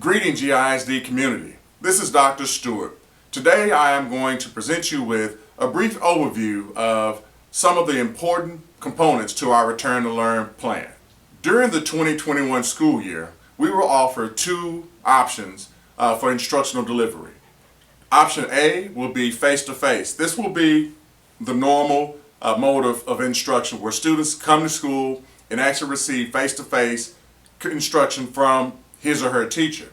Greetings, GISD community. This is Dr. Stewart. Today I am going to present you with a brief overview of some of the important components to our Return to Learn plan. During the 2021 school year, we will offer two options for instructional delivery. Option A will be face-to-face. This will be the normal mode of instruction where students come to school and actually receive face-to-face instruction from his or her teacher.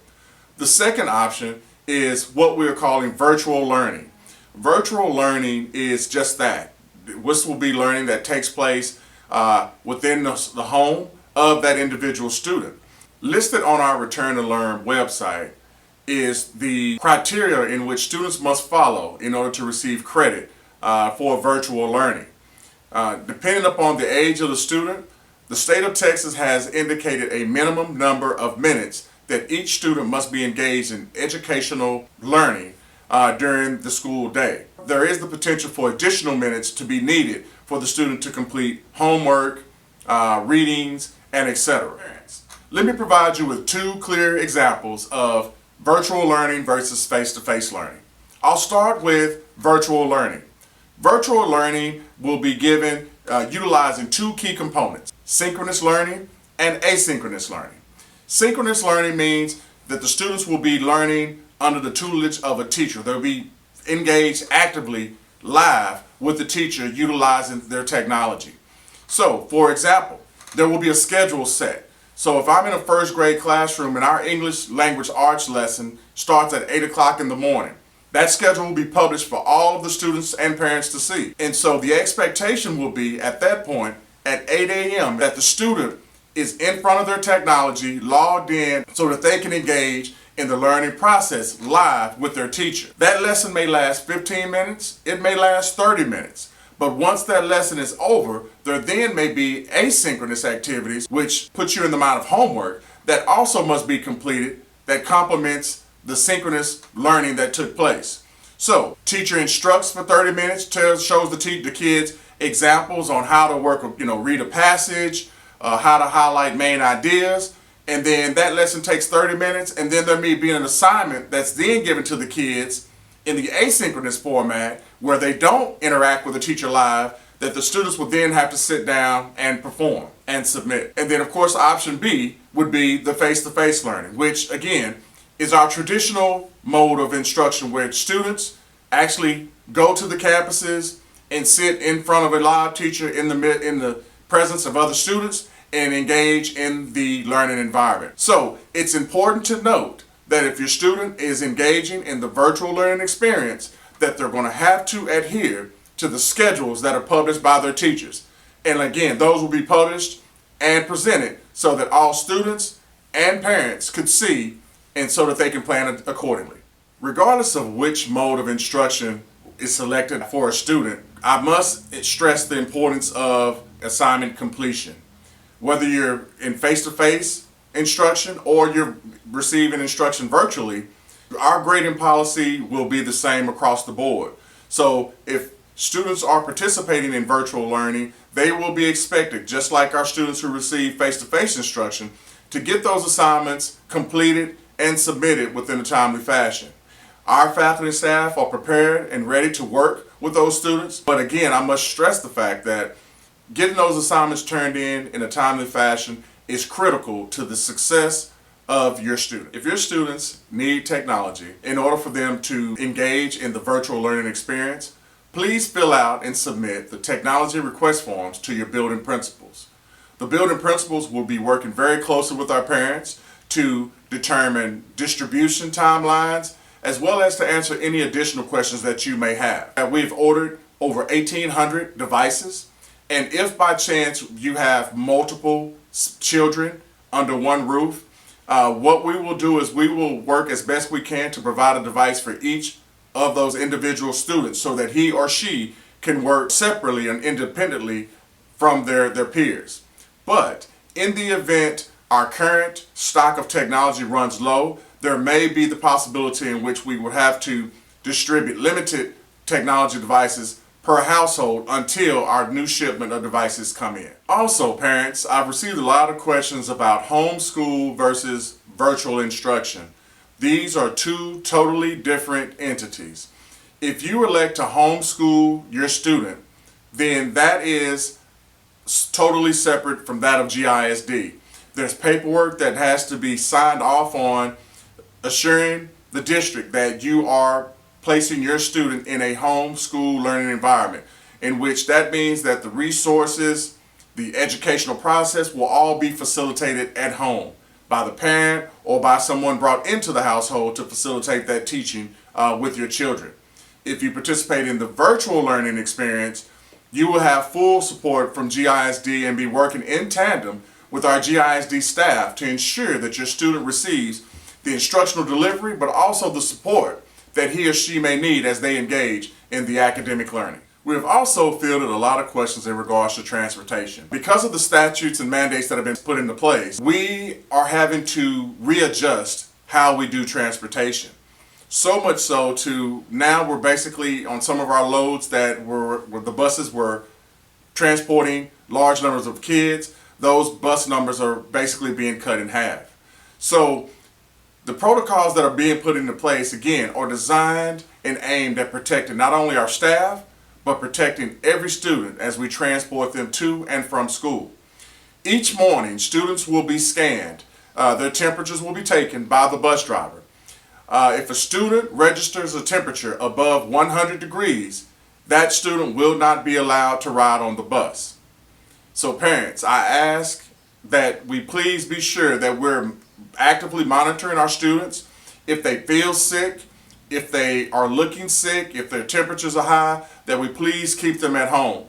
The second option is what we are calling virtual learning. Virtual learning is just that. This will be learning that takes place within the home of that individual student. Listed on our Return to Learn website is the criteria in which students must follow in order to receive credit for virtual learning. Depending upon the age of the student, the state of Texas has indicated a minimum number of minutes that each student must be engaged in educational learning during the school day. There is the potential for additional minutes to be needed for the student to complete homework, readings, and etc. Let me provide you with two clear examples of virtual learning versus face-to-face learning. I'll start with virtual learning. Virtual learning will be given utilizing two key components: synchronous learning and asynchronous learning. Synchronous learning means that the students will be learning under the tutelage of a teacher. They'll be engaged actively live with the teacher utilizing their technology. So, for example, there will be a schedule set. So if I'm in a first grade classroom and our English language arts lesson starts at 8 o'clock in the morning, that schedule will be published for all of the students and parents to see. And so the expectation will be at that point at 8 a.m. that the student is in front of their technology, logged in, so that they can engage in the learning process live with their teacher. That lesson may last 15 minutes, it may last 30 minutes. But once that lesson is over, there then may be asynchronous activities, which puts you in the amount of homework that also must be completed that complements the synchronous learning that took place. So, teacher instructs for 30 minutes, shows the kids examples on how to work, read a passage, how to highlight main ideas, and then that lesson takes 30 minutes, and then there may be an assignment that's then given to the kids in the asynchronous format where they don't interact with the teacher live, that the students will then have to sit down and perform and submit. And then of course option B would be the face-to-face learning, which again is our traditional mode of instruction where students actually go to the campuses and sit in front of a live teacher in the presence of other students and engage in the learning environment. So it's important to note that if your student is engaging in the virtual learning experience, that they're going to have to adhere to the schedules that are published by their teachers. And again, those will be published and presented so that all students and parents could see and so that they can plan accordingly. Regardless of which mode of instruction is selected for a student, I must stress the importance of assignment completion. Whether you're in face-to-face instruction or you're receiving instruction virtually, our grading policy will be the same across the board. So if students are participating in virtual learning, they will be expected, just like our students who receive face-to-face instruction, to get those assignments completed and submitted within a timely fashion. Our faculty and staff are prepared and ready to work with those students, but again, I must stress the fact that getting those assignments turned in a timely fashion is critical to the success of your student. If your students need technology in order for them to engage in the virtual learning experience, please fill out and submit the technology request forms to your building principals. The building principals will be working very closely with our parents to determine distribution timelines, as well as to answer any additional questions that you may have. We've ordered over 1,800 devices, and if by chance you have multiple children under one roof, what we will do is we will work as best we can to provide a device for each of those individual students so that he or she can work separately and independently from their peers. But in the event our current stock of technology runs low, there may be the possibility in which we would have to distribute limited technology devices per household until our new shipment of devices come in. Also, parents, I've received a lot of questions about homeschool versus virtual instruction. These are two totally different entities. If you elect to homeschool your student, then that is totally separate from that of GISD. There's paperwork that has to be signed off on assuring the district that you are placing your student in a homeschool learning environment, in which that means that the resources, the educational process will all be facilitated at home by the parent or by someone brought into the household to facilitate that teaching with your children. If you participate in the virtual learning experience, you will have full support from GISD and be working in tandem with our GISD staff to ensure that your student receives the instructional delivery, but also the support that he or she may need as they engage in the academic learning. We have also fielded a lot of questions in regards to transportation. Because of the statutes and mandates that have been put into place, we are having to readjust how we do transportation. So much so to now we're basically on some of our loads that where the buses were transporting large numbers of kids, those bus numbers are basically being cut in half. So the protocols that are being put into place, again, are designed and aimed at protecting not only our staff, but protecting every student as we transport them to and from school. Each morning, students will be scanned. Their temperatures will be taken by the bus driver. If a student registers a temperature above 100 degrees, that student will not be allowed to ride on the bus. So parents, I ask that we please be sure that we're actively monitoring our students. If they feel sick, if they are looking sick, if their temperatures are high, that we please keep them at home.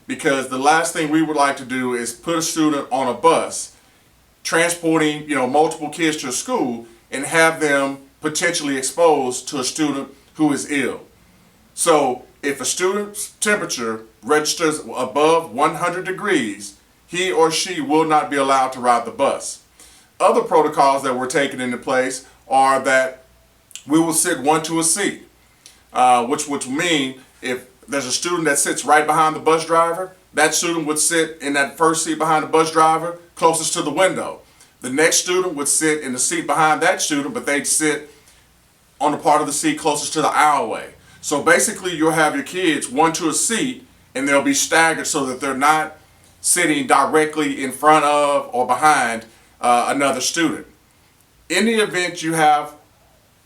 Because the last thing we would like to do is put a student on a bus transporting, multiple kids to school and have them potentially exposed to a student who is ill. So if a student's temperature registers above 100 degrees, he or she will not be allowed to ride the bus. Other protocols that we're taking into place are that we will sit one to a seat, which would mean if there's a student that sits right behind the bus driver, that student would sit in that first seat behind the bus driver closest to the window. The next student would sit in the seat behind that student, but they'd sit on the part of the seat closest to the aisleway. So basically you'll have your kids one to a seat and they'll be staggered so that they're not sitting directly in front of or behind another student. In the event you have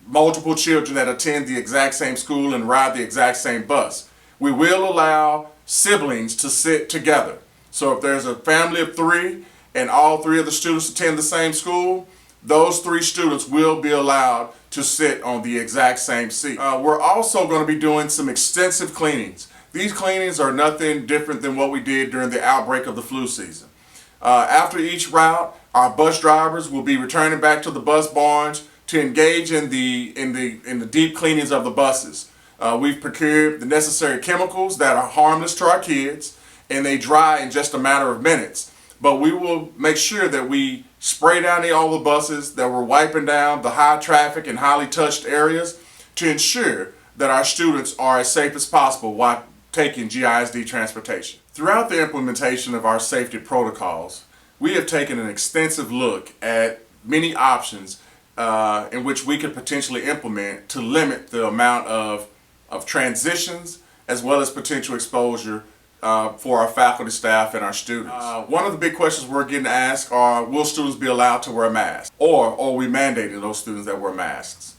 multiple children that attend the exact same school and ride the exact same bus, we will allow siblings to sit together. So if there's a family of 3 and all 3 of the students attend the same school, those 3 students will be allowed to sit on the exact same seat. We're also going to be doing some extensive cleanings. These cleanings are nothing different than what we did during the outbreak of the flu season. After each route, our bus drivers will be returning back to the bus barns to engage in the deep cleanings of the buses. We've procured the necessary chemicals that are harmless to our kids, and they dry in just a matter of minutes. But we will make sure that we spray down all the buses, that we're wiping down the high traffic and highly touched areas to ensure that our students are as safe as possible while taking GISD transportation. Throughout the implementation of our safety protocols, we have taken an extensive look at many options in which we could potentially implement to limit the amount of transitions as well as potential exposure for our faculty, staff, and our students. One of the big questions we're getting asked are, will students be allowed to wear masks? Or are we mandating those students that wear masks?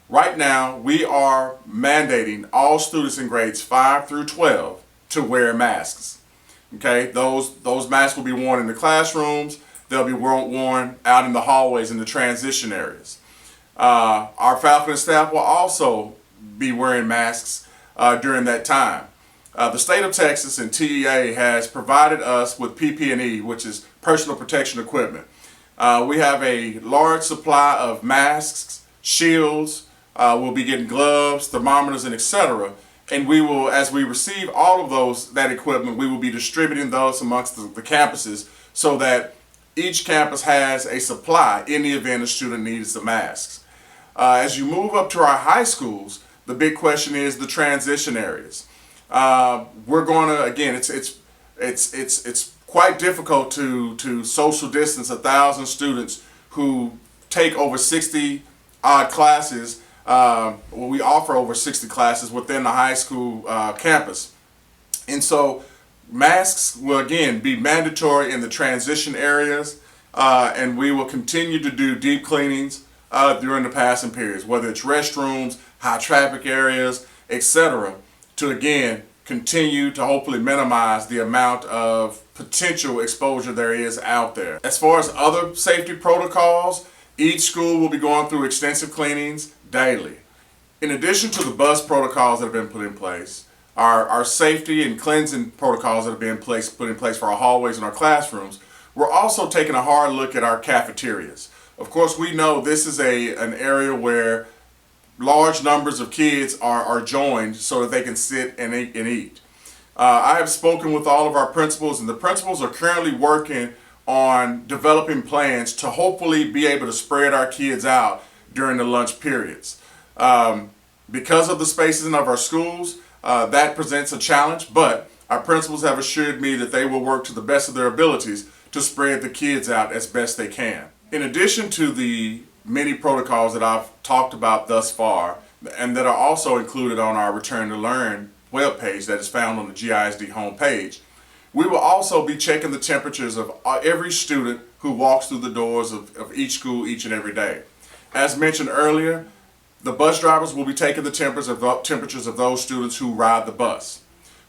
Right now, we are mandating all students in grades 5 through 12 to wear masks. Okay, those masks will be worn in the classrooms. They'll be worn out in the hallways in the transition areas. Our faculty and staff will also be wearing masks during that time. The state of Texas and TEA has provided us with PP&E, which is personal protection equipment. We have a large supply of masks, shields, we'll be getting gloves, thermometers, and etc. And we will, as we receive all of that equipment, we will be distributing those amongst the campuses so that each campus has a supply in the event a student needs the masks. As you move up to our high schools, the big question is the transition areas. We're going to, again, it's quite difficult to social distance 1,000 students who take over 60 odd classes. We offer over 60 classes within the high school campus. And so masks will again be mandatory in the transition areas, and we will continue to do deep cleanings during the passing periods, whether it's restrooms, high traffic areas, etc., to again continue to hopefully minimize the amount of potential exposure there is out there. As far as other safety protocols, each school will be going through extensive cleanings daily. In addition to the bus protocols that have been put in place, our safety and cleansing protocols that have been put in place for our hallways and our classrooms, we're also taking a hard look at our cafeterias. Of course, we know this is an area where large numbers of kids are joined so that they can sit and eat. I have spoken with all of our principals, and the principals are currently working on developing plans to hopefully be able to spread our kids out during the lunch periods. Because of the spacing of our schools, that presents a challenge, but our principals have assured me that they will work to the best of their abilities to spread the kids out as best they can. In addition to the many protocols that I've talked about thus far, and that are also included on our Return to Learn webpage that is found on the GISD homepage, we will also be checking the temperatures of every student who walks through the doors of each school each and every day. As mentioned earlier, the bus drivers will be taking the temperatures of those students who ride the bus.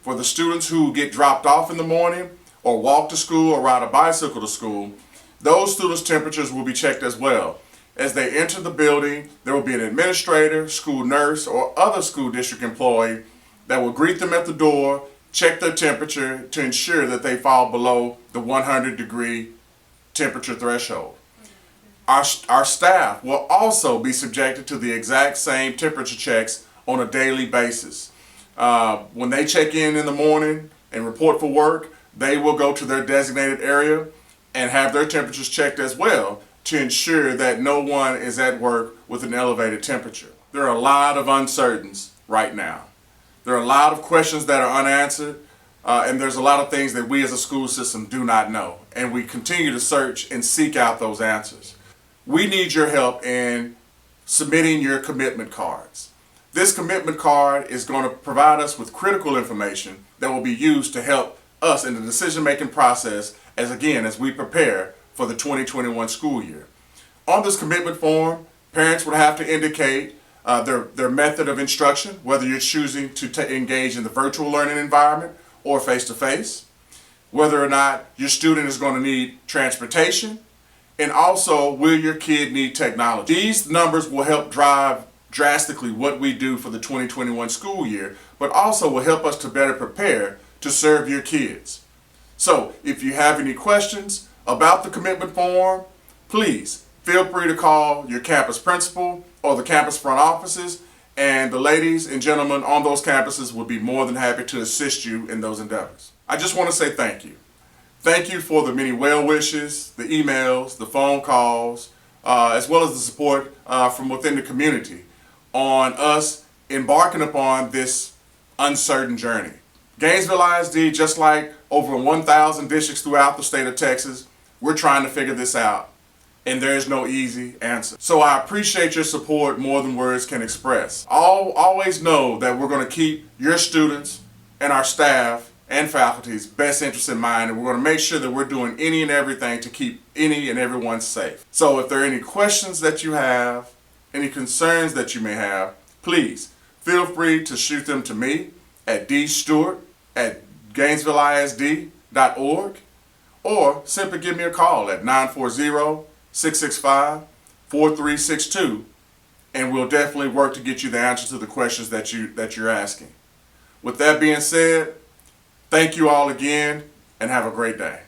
For the students who get dropped off in the morning, or walk to school, or ride a bicycle to school, those students' temperatures will be checked as well. As they enter the building, there will be an administrator, school nurse, or other school district employee that will greet them at the door, check their temperature to ensure that they fall below the 100-degree temperature threshold. Our staff will also be subjected to the exact same temperature checks on a daily basis. When they check in the morning and report for work, they will go to their designated area and have their temperatures checked as well to ensure that no one is at work with an elevated temperature. There are a lot of uncertainties right now. There are a lot of questions that are unanswered, and there's a lot of things that we as a school system do not know, and we continue to search and seek out those answers. We need your help in submitting your commitment cards. This commitment card is going to provide us with critical information that will be used to help us in the decision-making process as we prepare for the 2021 school year. On this commitment form, parents would have to indicate their method of instruction, whether you're choosing to engage in the virtual learning environment or face-to-face, whether or not your student is going to need transportation, and also will your kid need technology. These numbers will help drive drastically what we do for the 2021 school year, but also will help us to better prepare to serve your kids. So if you have any questions about the commitment form, please feel free to call your campus principal or the campus front offices, and the ladies and gentlemen on those campuses will be more than happy to assist you in those endeavors. I just want to say thank you. Thank you for the many well wishes, the emails, the phone calls, as well as the support from within the community on us embarking upon this uncertain journey. Gainesville ISD, just like over 1,000 districts throughout the state of Texas, we're trying to figure this out, and there is no easy answer. So I appreciate your support more than words can express. Always know that we're going to keep your students and our staff and faculty's best interests in mind, and we're going to make sure that we're doing any and everything to keep any and everyone safe. So if there are any questions that you have, any concerns that you may have, please feel free to shoot them to me at dstewart@gainesvillisd.org, or simply give me a call at 940-665-4362, and we'll definitely work to get you the answer to the questions that you're asking. With that being said, thank you all again, and have a great day.